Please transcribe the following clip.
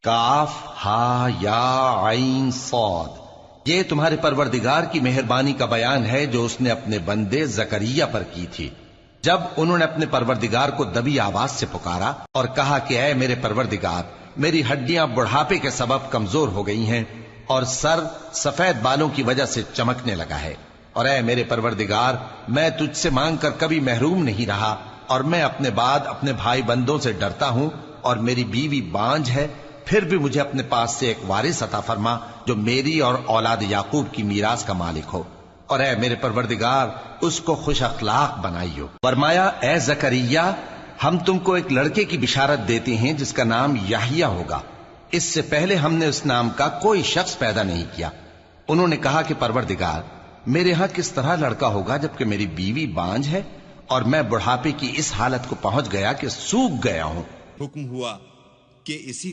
کاف ہا یا عین صاد، یہ تمہارے پروردگار کی مہربانی کا بیان ہے جو اس نے اپنے بندے زکریا پر کی تھی جب انہوں نے اپنے پروردگار کو دبی آواز سے پکارا اور کہا کہ اے میرے پروردگار، میری ہڈیاں بڑھاپے کے سبب کمزور ہو گئی ہیں اور سر سفید بالوں کی وجہ سے چمکنے لگا ہے، اور اے میرے پروردگار، میں تجھ سے مانگ کر کبھی محروم نہیں رہا، اور میں اپنے بعد اپنے بھائی بندوں سے ڈرتا ہوں، اور میری بیوی بانجھ ہے، پھر بھی مجھے اپنے پاس سے ایک وارث عطا فرما جو میری اور اولاد یعقوب کی میراث کا مالک ہو، اور اے میرے پروردگار اس کو خوش اخلاق بنائیو۔ فرمایا اے زکریا، ہم تم کو ایک لڑکے کی بشارت دیتے ہیں جس کا نام یحییٰ ہوگا، اس سے پہلے ہم نے اس نام کا کوئی شخص پیدا نہیں کیا۔ انہوں نے کہا کہ پروردگار، میرے ہاں کس طرح لڑکا ہوگا جبکہ میری بیوی بانجھ ہے اور میں بڑھاپے کی اس حالت کو پہنچ گیا کہ سوکھ گیا ہوں۔ حکم ہوا کہ اسی